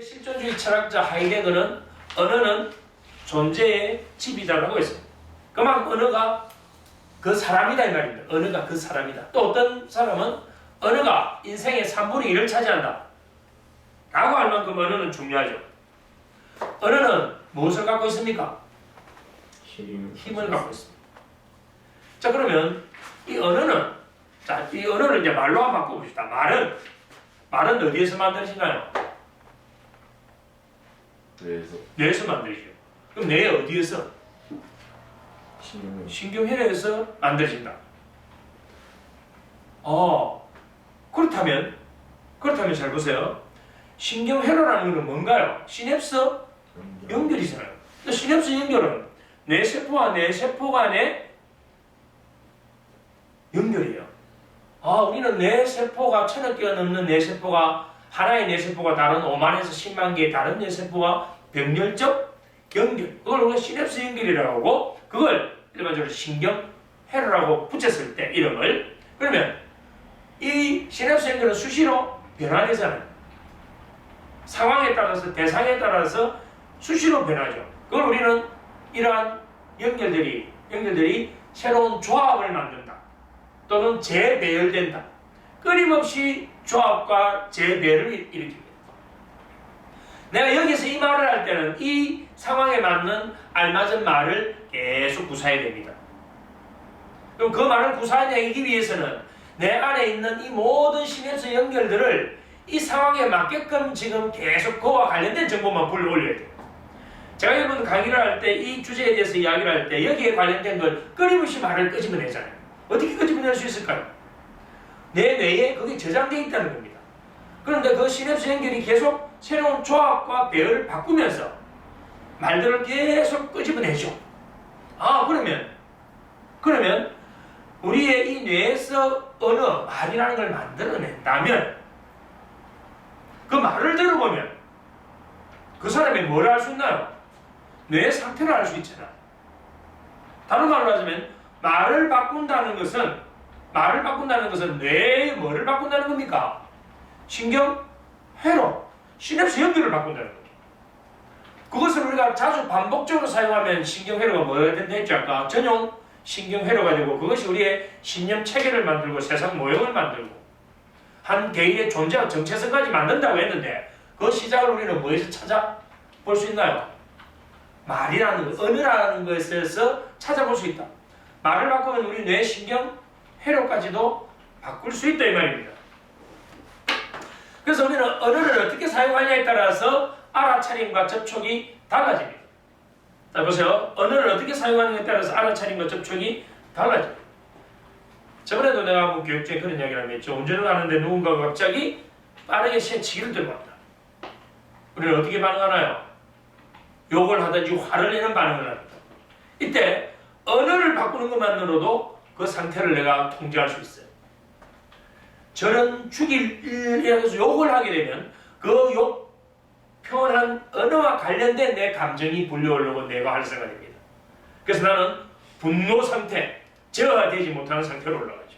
실존주의 철학자 하이데거는 언어는 존재의 지비자라고 했습니다. 그만큼 언어가 그 사람이다 이 말입니다. 언어가 그 사람이다. 또 어떤 사람은 언어가 인생의 3분의 1을 차지한다 라고 할 만큼 언어는 중요하죠. 언어는 무엇을 갖고 있습니까? 힘을 갖고 있습니다. 자, 그러면 이 언어는, 자, 이 언어를 이제 말로 한번 바꿔봅시다. 말은 어디에서 만들어진가요? 뇌에서 만들어지죠. 그럼 뇌 어디에서? 신경회로에서 만들어진다. 그렇다면 잘 보세요. 신경회로라는 것은 뭔가요? 시냅스 연결이잖아요. 시냅스 연결은 뇌세포와 뇌세포 간의 연결이에요. 우리는 뇌세포가 1000억 개가 넘는 뇌세포가 하나의 뇌세포가 다른 5만에서 10만 개의 다른 뇌세포와 병렬적 연결, 그걸 우리가 시냅스 연결이라고 하고, 그걸 일반적으로 신경회로라고 붙였을 때 이름을, 그러면 이 시냅스 연결은 수시로 변화되잖아요. 상황에 따라서, 대상에 따라서 수시로 변하죠. 그걸 우리는 이러한 연결들이 새로운 조합을 만든다 또는 재배열된다, 끊임없이 조합과 재배를 일으킵니다. 내가 여기서 이 말을 할 때는 이 상황에 맞는 알맞은 말을 계속 구사해야 됩니다. 그럼 그 말을 구사하기 위해서는 내 안에 있는 이 모든 시냅스 연결들을 이 상황에 맞게끔 지금 계속 그와 관련된 정보만 불러 올려야 돼요. 제가 여러분 강의를 할 때 이 주제에 대해서 이야기를 할 때 여기에 관련된 걸 끊임없이 말을 끄집어내잖아요. 어떻게 끄집어낼 수 있을까요? 내 뇌에 그게 저장되어 있다는 겁니다. 그런데 그 시냅스 연결이 계속 새로운 조합과 배열을 바꾸면서 말들을 계속 끄집어내죠. 그러면 우리의 이 뇌에서 언어, 말이라는 걸 만들어낸다면 그 말을 들어보면 그 사람이 뭘 알 수 있나요? 뇌의 상태를 알 수 있잖아. 다른 말로 하자면 말을 바꾼다는 것은 뇌의 뭐를 바꾼다는 겁니까? 신경회로, 시냅스 연결을 바꾼다는 거죠. 그것을 우리가 자주 반복적으로 사용하면 신경회로가 뭐가 된다 했죠? 아까 전용 신경회로가 되고, 그것이 우리의 신념 체계를 만들고 세상 모형을 만들고 한 개인의 존재와 정체성까지 만든다고 했는데, 그 시작을 우리는 뭐에서 찾아볼 수 있나요? 말이라는 것, 언어라는 것에서 찾아볼 수 있다. 말을 바꾸면 우리 뇌 신경회로까지도 바꿀 수 있다 이 말입니다. 그래서 우리는 언어를 어떻게 사용하냐에 따라서 알아차림과 접촉이 달라집니다. 자, 보세요. 언어를 어떻게 사용하느냐에 따라서 알아차림과 접촉이 달라집니다. 저번에도 내가 한번 교육 중에 그런 이야기를 했죠. 운전을 하는데 누군가가 갑자기 빠르게 새치기를 들어갑니다. 우리는 어떻게 반응하나요? 욕을 하든지 화를 내는 반응을 합니다. 이때 언어를 바꾸는 것만으로도 그 상태를 내가 통제할 수 있어요. 저는 죽일이라고 해서 욕을 하게 되면 그 욕 표현한 언어와 관련된 내 감정이 불려오려고 내가 활성화 됩니다. 그래서 나는 분노 상태, 제어되지 못하는 상태로 올라가죠.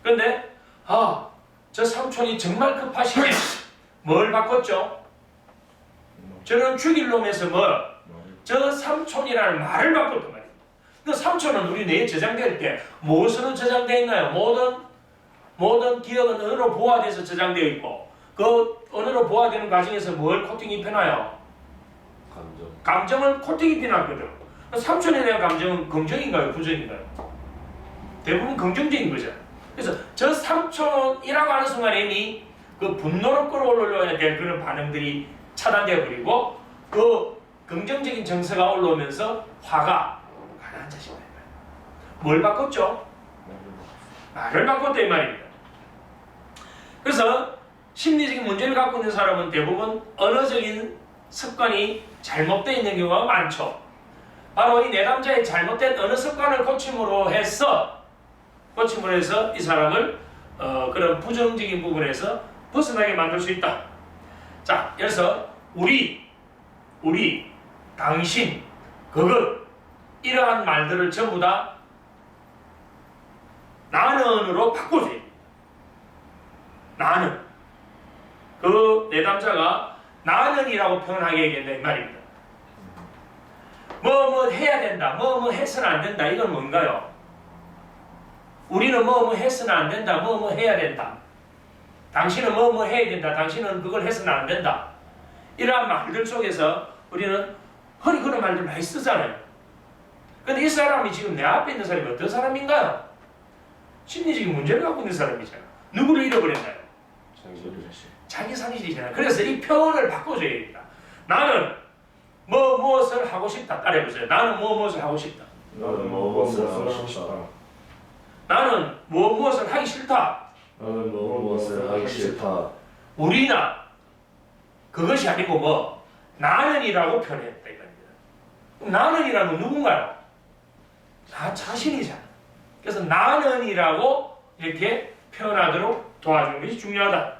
그런데 저 삼촌이 정말 급하시네. 뭘 바꿨죠? 저는 죽일 놈에서 저 삼촌이라는 말을 바꿨단 말이에요. 그 삼촌은 우리 뇌에 저장될 때 무엇으로 저장되어 있나요? 모든 기억은 언어로 보호돼서 저장되어 있고, 그 언어로 보호되는 과정에서 뭘 코팅 입혀놔요? 감정을 코팅 입혀놨거든. 삼촌에 대한 감정은 긍정인가요? 부정인가요? 대부분 긍정적인 거죠. 그래서 저 삼촌이라고 하는 순간 이미 그 분노로 끌어올려야 될 그런 반응들이 차단되어 버리고, 그 긍정적인 정서가 올라오면서 화가 가라앉아진다. 뭘 바꿨죠? 말을 바꿨다 이 말입니다. 그래서 심리적인 문제를 갖고 있는 사람은 대부분 언어적인 습관이 잘못되어 있는 경우가 많죠. 바로 이 내담자의 잘못된 언어 습관을 고침으로 해서 이 사람을 그런 부정적인 부분에서 벗어나게 만들 수 있다. 자, 그래서 우리, 당신, 그것, 이러한 말들을 전부 다 나는으로 바꿔줘야 돼. 나는. 그 내담자가 나는이라고 표현하게 된다 이 말입니다. 뭐 해야 된다, 뭐 해서는 안 된다. 이건 뭔가요? 우리는 뭐 해서는 안 된다, 뭐 해야 된다. 당신은 뭐 해야 된다, 당신은 그걸 해서는 안 된다. 이러한 말들 속에서 우리는 흔히 그런 말들 많이 쓰잖아요. 근데 이 사람이 지금 내 앞에 있는 사람이 어떤 사람인가요? 심리적인 문제를 갖고 있는 사람이잖아요. 누구를 잃어버렸나요? 자기 상실이잖아요. 그래서 이 표현을 바꿔줘야 됩니다. 나는 무엇을 하고 싶다. 따라해보세요. 나는 무엇을 하고 싶다. 나는 무엇을 하고 싶다. 나는 무엇을 하기 싫다. 나는 무엇을 하기 싫다. 우리나 그것이 아니고 나는이라고 표현했다 이겁니다. 나는이라는 누군가요? 나 자신이잖아. 그래서 나는이라고 이렇게 표현하도록 도와주는 것이 중요하다.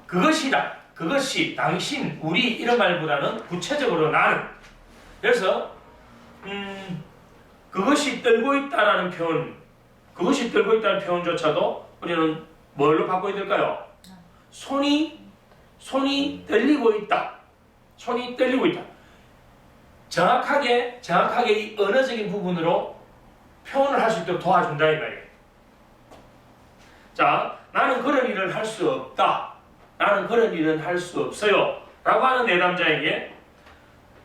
그것이다. 그것이 당신, 우리 이런 말보다는 구체적으로 나는. 그래서 그것이 떨고 있다라는 표현, 그것이 떨고 있다는 표현조차도 우리는 뭘로 바꿔야 될까요? 손이 떨리고 있다. 손이 떨리고 있다. 정확하게 이 언어적인 부분으로 표현을 할 수 있도록 도와준다 이 말이에요. 자, 나는 그런 일을 할 수 없다. 나는 그런 일은 할 수 없어요. 라고 하는 내담자에게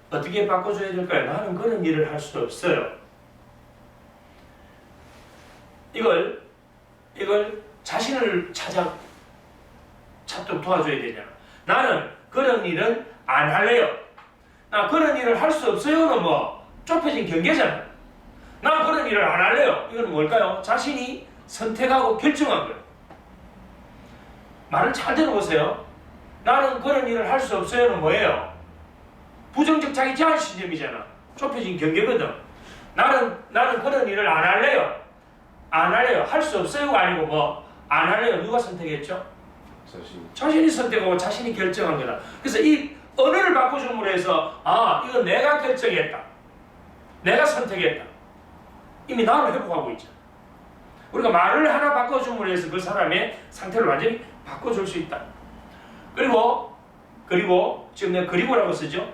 어떻게 바꿔줘야 될까요? 나는 그런 일을 할 수 없어요. 이걸 자신을 찾도록 도와줘야 되냐. 나는 그런 일은 안 할래요. 나 그런 일을 할 수 없어요는 좁혀진 경계잖아. 나 그런 일을 안 할래요. 이건 뭘까요? 자신이 선택하고 결정한 거예요. 말을 잘 들어보세요. 나는 그런 일을 할 수 없어요는 뭐예요? 부정적 자기 제한 시점이잖아. 좁혀진 경계거든. 나는 그런 일을 안 할래요. 안 할래요. 할 수 없어요가 아니고 안 할래요. 누가 선택했죠? 자신이 선택하고 자신이 결정한 거다. 그래서 이 언어를 바꿔줌으로 해서 이건 내가 결정했다. 내가 선택했다. 이미 나를 회복하고 있잖아. 우리가 말을 하나 바꿔줌으로 해서 그 사람의 상태를 완전히 바꿔줄 수 있다. 그리고 지금 내가 그리고라고 쓰죠.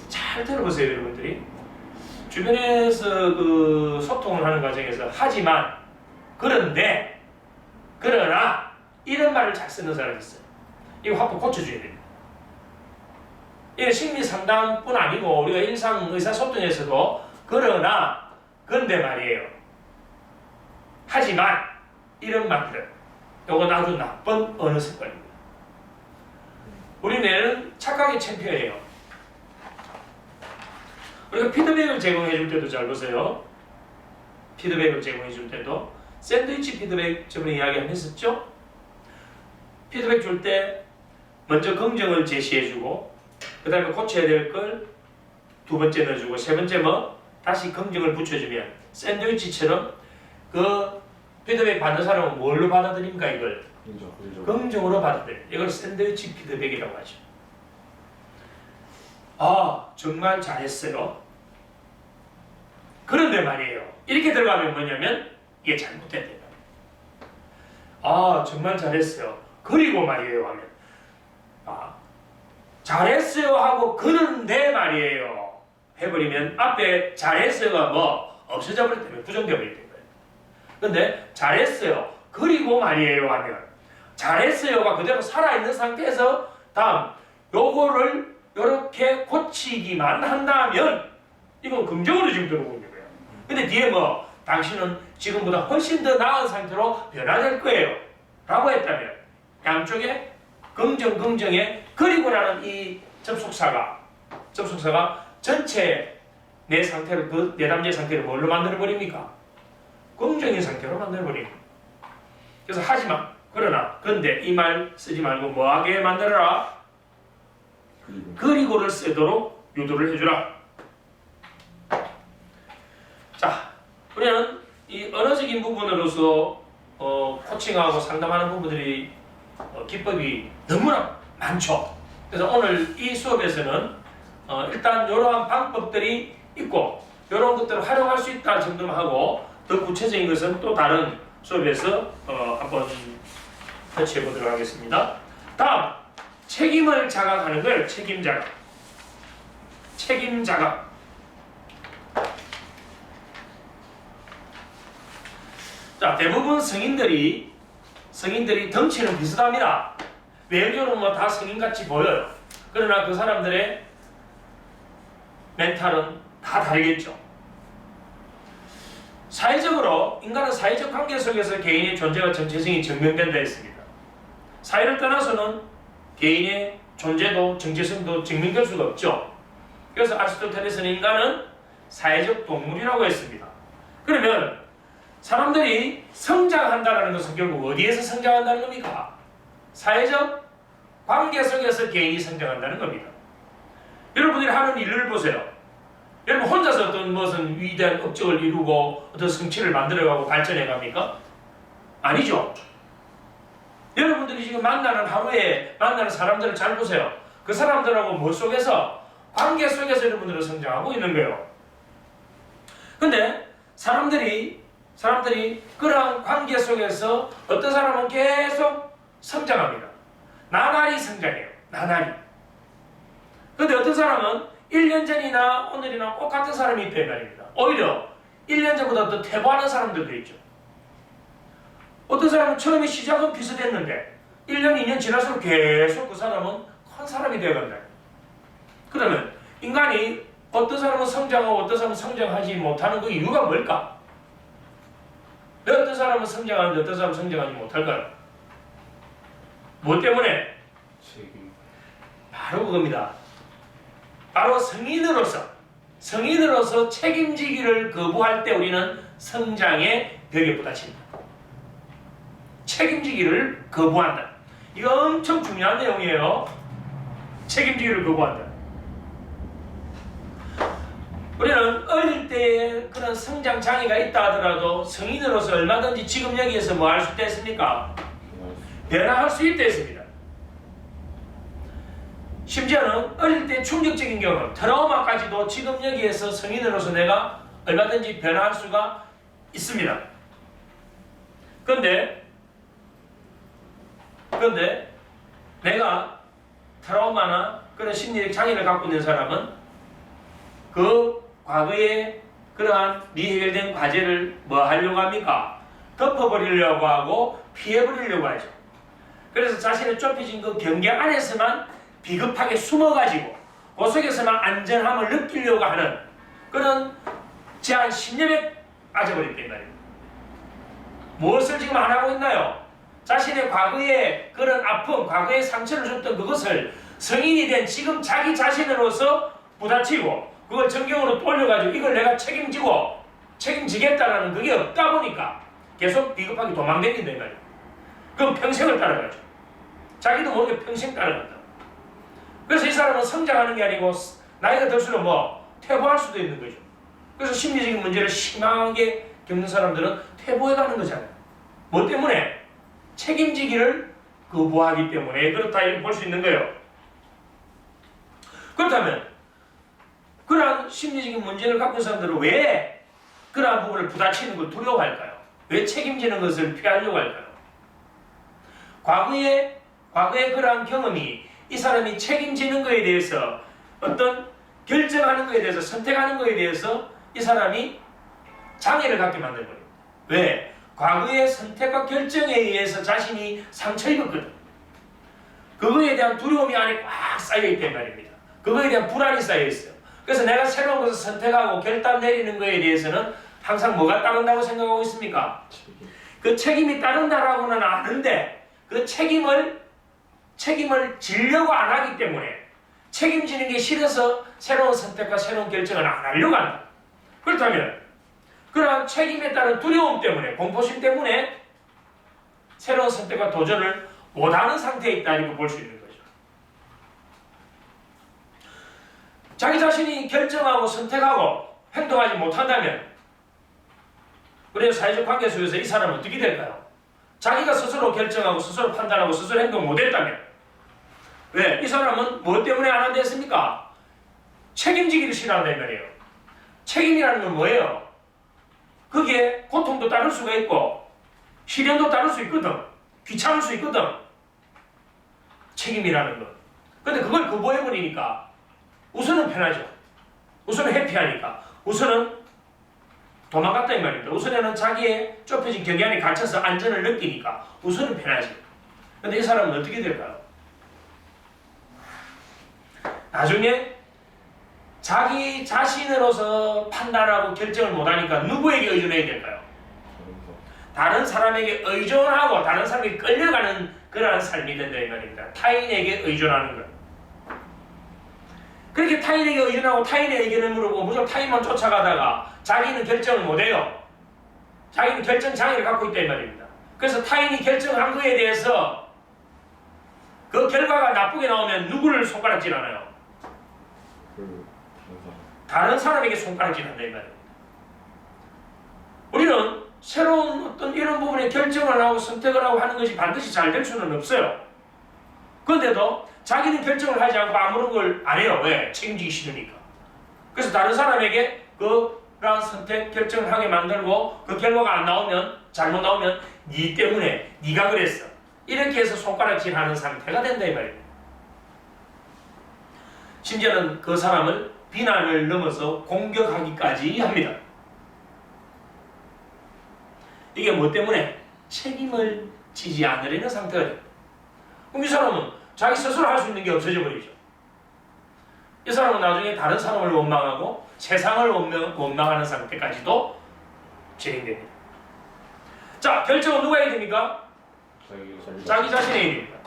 잘 들어보세요, 여러분들이. 주변에서 그 소통을 하는 과정에서 하지만, 그런데, 그러나 이런 말을 잘 쓰는 사람이 있어요. 이거 확 고쳐줘야 됩니다. 이게 심리 상담뿐 아니고 우리가 일상 의사소통에서도 그러나, 근데 말이에요. 하지만 이런 말들, 이건 아주 나쁜 언어 습관입니다. 우리 뇌는 착각의 챔피언이에요. 우리가 피드백을 제공해 줄 때도 잘 보세요. 피드백을 제공해 줄 때도 샌드위치 피드백 저번에 이야기 한번 했었죠? 피드백 줄 때 먼저 긍정을 제시해 주고 그 다음에 고쳐야 될 걸 두 번째 넣어주고 세 번째 다시 긍정을 붙여주면 샌드위치처럼 그 피드백 받는 사람은 뭘로 받아들입니까? 이걸 긍정으로 받아들여요. 이걸 샌드위치 피드백이라고 하죠. 정말 잘했어요. 그런데 말이에요. 이렇게 들어가면 뭐냐면 이게 잘못됐대요. 정말 잘했어요. 그리고 말이에요 하면 잘했어요 하고 그런데 말이에요 해버리면 앞에 잘했어요가 없어져 버릴 때문에 부정되어 버릴 거예요. 근데 잘했어요 그리고 말이에요 하면 잘했어요가 그대로 살아있는 상태에서 다음 요거를 요렇게 고치기만 한다면 이건 긍정으로 지금 들어오는 거예요. 근데 뒤에 당신은 지금보다 훨씬 더 나은 상태로 변화될 거예요 라고 했다면 양쪽에 긍정에 그리고라는 이 접속사가 전체 내 상태를 그 내담자의 상태를 뭘로 만들어 버립니까? 긍정의 상태로 만들어 버립니다. 그래서 하지만 그러나 근데 이 말 쓰지 말고 뭐하게 만들어라? 그리고를 쓰도록 유도를 해주라. 자, 우리는 이 언어적인 부분으로서 코칭하고 상담하는 부분들이 기법이 너무나 많죠. 그래서 오늘 이 수업에서는 일단 이러한 방법들이 있고 이런 것들을 활용할 수 있다 정도만 하고 더 구체적인 것은 또 다른 수업에서 한번 터치해 보도록 하겠습니다. 다음, 책임을 자각하는 걸 책임 자각. 책임 자각. 자, 대부분 성인들이 덩치는 비슷합니다. 외형적으로 뭐 다 성인같이 보여요. 그러나 그 사람들의 멘탈은 다 다르겠죠. 사회적으로 인간은 사회적 관계 속에서 개인의 존재와 정체성이 증명된다 했습니다. 사회를 떠나서는 개인의 존재도 정체성도 증명될 수가 없죠. 그래서 아리스토텔레스는 인간은 사회적 동물이라고 했습니다. 그러면 사람들이 성장한다는 것은 결국 어디에서 성장한다는 겁니까? 사회적 관계 속에서 개인이 성장한다는 겁니다. 여러분들이 하는 일을 보세요. 여러분 혼자서 어떤 무슨 위대한 업적을 이루고 어떤 성취를 만들어가고 발전해 갑니까? 아니죠. 여러분들이 지금 하루에 만나는 사람들을 잘 보세요. 그 사람들하고 뭐 속에서 관계 속에서 여러분들은 성장하고 있는 거예요. 근데 사람들이 그러한 관계 속에서 어떤 사람은 계속 성장합니다. 나날이 성장해요. 나날이. 근데 어떤 사람은 1년 전이나 오늘이나 똑같은 사람이 있단 말입니다. 오히려 1년 전보다 더 퇴보하는 사람들도 있죠. 어떤 사람은 처음에 시작은 비슷했는데 1년, 2년 지날수록 계속 그 사람은 큰 사람이 되어간다. 그러면 인간이 어떤 사람은 성장하고 어떤 사람은 성장하지 못하는 그 이유가 뭘까? 왜 어떤 사람은 성장하는데 어떤 사람은 성장하지 못할까요? 뭐 때문에? 책임. 바로 그겁니다. 바로 성인으로서 책임지기를 거부할 때 우리는 성장의 벽에 부딪힙니다. 책임지기를 거부한다. 이거 엄청 중요한 내용이에요. 책임지기를 거부한다. 우리는 어릴 때에 그런 성장 장애가 있다 하더라도 성인으로서 얼마든지 지금 여기에서 뭐 할 수 있다 했습니까? 변화할 수 있다 했습니다. 심지어는 어릴 때 충격적인 경험, 트라우마까지도 지금 여기에서 성인으로서 내가 얼마든지 변화할 수가 있습니다. 그런데 내가 트라우마나 그런 심리적 장애를 갖고 있는 사람은 그 과거에 그러한 미해결된 과제를 뭐 하려고 합니까? 덮어버리려고 하고 피해버리려고 하죠. 그래서 자신의 좁혀진 그 경계 안에서만 비겁하게 숨어가지고 그 속에서만 안전함을 느끼려고 하는 그런 제한 심리에 빠져버렸단 말입니다. 무엇을 지금 안 하고 있나요? 자신의 과거의 그런 아픔, 과거의 상처를 줬던 그것을 성인이 된 지금 자기 자신으로서 부딪히고 그걸 정경으로 돌려가지고 이걸 내가 책임지겠다라는 그게 없다 보니까 계속 비겁하게 도망다닌단 말이에요. 그럼 평생을 따라가죠. 자기도 모르게 평생 따라간다. 그래서 이 사람은 성장하는 게 아니고 나이가 들수록 퇴보할 수도 있는 거죠. 그래서 심리적인 문제를 심하게 겪는 사람들은 퇴보해가는 거잖아요. 뭐 때문에? 책임지기를 거부하기 때문에 그렇다 이렇게 볼 수 있는 거예요. 그렇다면 그러한 심리적인 문제를 갖고 있는 사람들은 왜 그러한 부분을 부딪히는 걸 두려워할까요? 왜 책임지는 것을 피하려고 할까요? 과거에 그러한 경험이 이 사람이 책임지는 것에 대해서 어떤 결정하는 것에 대해서 선택하는 것에 대해서 이 사람이 장애를 갖게 만든 거예요. 왜? 과거의 선택과 결정에 의해서 자신이 상처를 입었거든. 그거에 대한 두려움이 안에 꽉 쌓여있단 말입니다. 그거에 대한 불안이 쌓여있어요. 그래서 내가 새로운 것을 선택하고 결단 내리는 것에 대해서는 항상 뭐가 따른다고 생각하고 있습니까? 그 책임이 따른다라고는 아는데 그 책임을 지려고 안 하기 때문에 책임지는 게 싫어서 새로운 선택과 새로운 결정을 안 하려고 한다. 그렇다면 그러한 책임에 따른 두려움 때문에, 공포심 때문에 새로운 선택과 도전을 못하는 상태에 있다 이렇게 볼 수 있는 거죠. 자기 자신이 결정하고 선택하고 행동하지 못한다면 우리의 사회적 관계 속에서 이 사람은 어떻게 될까요? 자기가 스스로 결정하고 스스로 판단하고 스스로 행동 못했다면 왜? 이 사람은 무엇 때문에 안 한다 했습니까? 책임지기를 싫어한다는 말이에요. 책임이라는 건 뭐예요? 그게 고통도 따를 수가 있고 시련도 따를 수 있거든. 귀찮을 수 있거든. 책임이라는 것. 근데 그걸 거부해버리니까 우선은 편하죠. 우선은 해피하니까. 우선은 도망갔다 이 말입니다. 우선에는 자기의 좁혀진 경계 안에 갇혀서 안전을 느끼니까 우선은 편하지. 근데 이 사람은 어떻게 될까요? 나중에 자기 자신으로서 판단하고 결정을 못하니까 누구에게 의존해야 될까요? 다른 사람에게 의존하고 다른 사람에게 끌려가는 그러한 삶이 된다 이 말입니다. 타인에게 의존하는 것. 그렇게 타인에게 의존하고 타인의 의견을 물어보고 무조건 타인만 쫓아가다가 자기는 결정을 못해요. 자기는 결정 장애를 갖고 있다 이 말입니다. 그래서 타인이 결정한 거에 대해서 그 결과가 나쁘게 나오면 누구를 손가락질하나요? 다른 사람에게 손가락질한다 이 말입니다. 우리는 새로운 어떤 이런 부분에 결정을 하고 선택을 하고 하는 것이 반드시 잘 될 수는 없어요. 그런데도 자기는 결정을 하지 않고 아무런 걸 안 해요. 왜? 책임지기 싫으니까. 그래서 다른 사람에게 그런 선택, 결정을 하게 만들고 그 결과가 안 나오면, 잘못 나오면 니 때문에, 니가 그랬어. 이렇게 해서 손가락질하는 상태가 된다 이 말입니다. 심지어는 그 사람을 비난을 넘어서 공격하기까지 합니다. 이게 뭐 때문에? 책임을 지지 않으려는 상태가 됩니다. 그럼 이 사람은 자기 스스로 할 수 있는 게 없어져 버리죠. 이 사람은 나중에 다른 사람을 원망하고 세상을 원망하는 상태까지도 진행됩니다. 자, 결정은 누가 해야 됩니까? 자기 자신의 일입니다.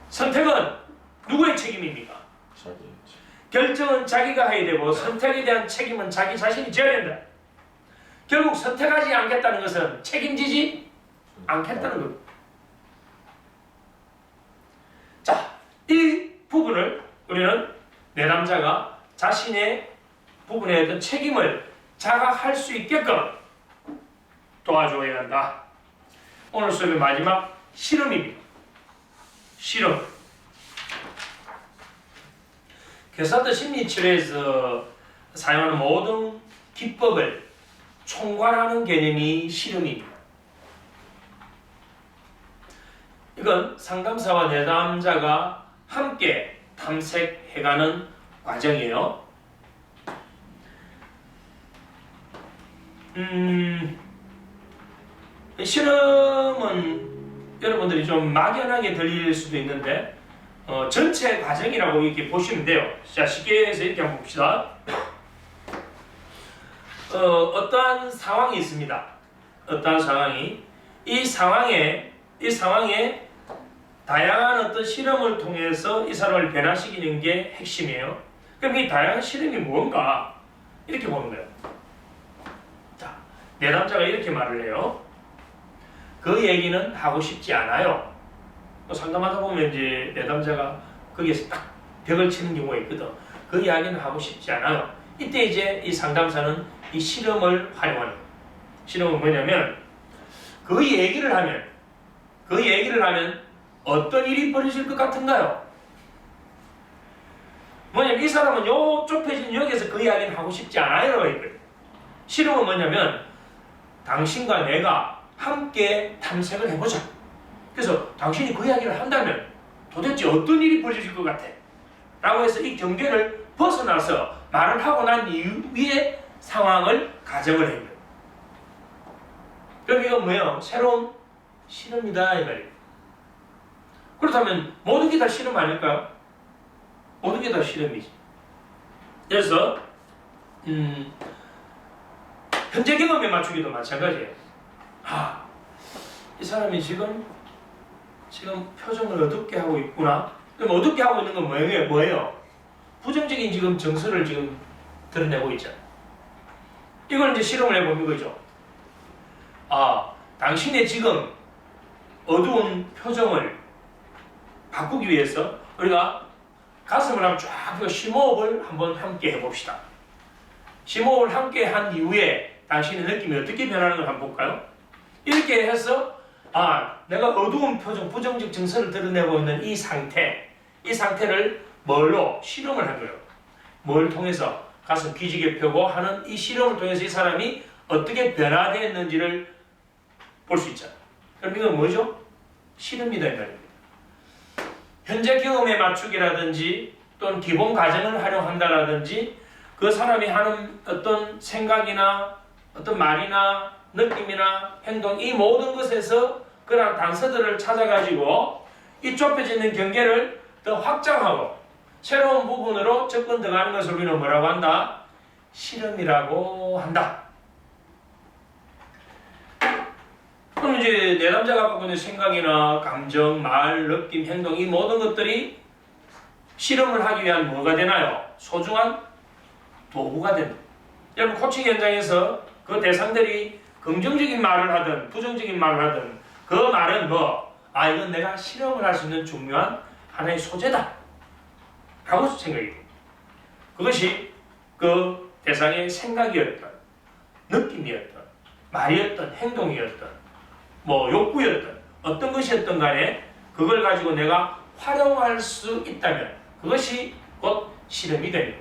선택은 누구의 책임입니까? 결정은 자기가 해야 되고 선택에 대한 책임은 자기 자신이 져야 된다. 결국 선택하지 않겠다는 것은 책임지지 않겠다는 겁니다. 자, 이 부분을 우리는 내담자가 자신의 부분에 어떤 책임을 자각할 수 있게끔 도와줘야 한다. 오늘 수업의 마지막 실험입니다. 실험. 괴사드 심리치료에서 사용하는 모든 기법을 총괄하는 개념이 실험입니다. 이건 상담사와 내담자가 함께 탐색해가는 과정이에요. 실험은 여러분들이 좀 막연하게 들릴 수도 있는데 전체 과정이라고 이렇게 보시면 돼요. 자, 쉽게 해서 이렇게 한번 봅시다. 어떠한 상황이 있습니다. 어떠한 상황이 이 상황에 다양한 어떤 실험을 통해서 이 사람을 변화시키는 게 핵심이에요. 그럼 이 다양한 실험이 뭔가 이렇게 보는 거예요. 자, 내담자가 이렇게 말을 해요. 그 얘기는 하고 싶지 않아요. 상담하다 보면 이제 내담자가 거기에서 딱 벽을 치는 경우가 있거든. 그 이야기는 하고 싶지 않아요. 이때 이제 이 상담사는 이 실험을 활용하는 거예요. 실험은 뭐냐면 그 얘기를 하면 어떤 일이 벌어질 것 같은가요? 뭐냐면 이 사람은 요 좁혀진 여기에서 그 이야기는 하고 싶지 않아요라고 했거든요. 실험은 뭐냐면 당신과 내가 함께 탐색을 해보자. 그래서 당신이 그 이야기를 한다면 도대체 어떤 일이 벌어질 것 같아? 라고 해서 이 경계를 벗어나서 말을 하고 난 이후에 상황을 가정을 해요. 그럼 이건 뭐예요? 새로운 실험이다 이 말이에요. 그렇다면 모든 게 다 실험 아닐까요? 모든 게 다 실험이지. 그래서 현재 경험에 맞추기도 마찬가지예요. 이 사람이 지금 표정을 어둡게 하고 있구나. 그럼 어둡게 하고 있는 건 뭐예요? 부정적인 지금 정서를 지금 드러내고 있잖아요. 이걸 이제 실험을 해보는 거죠. 당신의 지금 어두운 표정을 바꾸기 위해서 우리가 가슴을 한번 쫙 펴고 심호흡을 한번 함께 해봅시다. 심호흡을 함께 한 이후에 당신의 느낌이 어떻게 변하는 걸 한번 볼까요? 이렇게 해서 내가 어두운 표정, 부정적 증서를 드러내고 있는 이 상태를 뭘로 실험을 한 거예요. 뭘 통해서 가슴 기지개 펴고 하는 이 실험을 통해서 이 사람이 어떻게 변화되었는지를 볼 수 있잖아요. 그럼 이건 뭐죠? 실험이다 이 말입니다. 현재 경험에 맞추기라든지 또는 기본 가정을 활용한다라든지 그 사람이 하는 어떤 생각이나 어떤 말이나 느낌이나 행동 이 모든 것에서 그러한 단서들을 찾아가지고 이 좁혀져 있는 경계를 더 확장하고 새로운 부분으로 접근 들어가는 것을 우리는 뭐라고 한다? 실험이라고 한다. 그럼 이제 내담자가 갖고 있는 생각이나 감정, 말, 느낌, 행동 이 모든 것들이 실험을 하기 위한 뭐가 되나요? 소중한 도구가 된다. 여러분 코칭 현장에서 그 대상들이 긍정적인 말을 하든 부정적인 말을 하든 그 말은 뭐? 아 이건 내가 실험을 할 수 있는 중요한 하나의 소재다 라고 생각이 됩니다. 그것이 그 대상의 생각이었던 느낌이었던 말이었던 행동이었던 뭐 욕구였던 어떤 것이었던 간에 그걸 가지고 내가 활용할 수 있다면 그것이 곧 실험이 됩니다.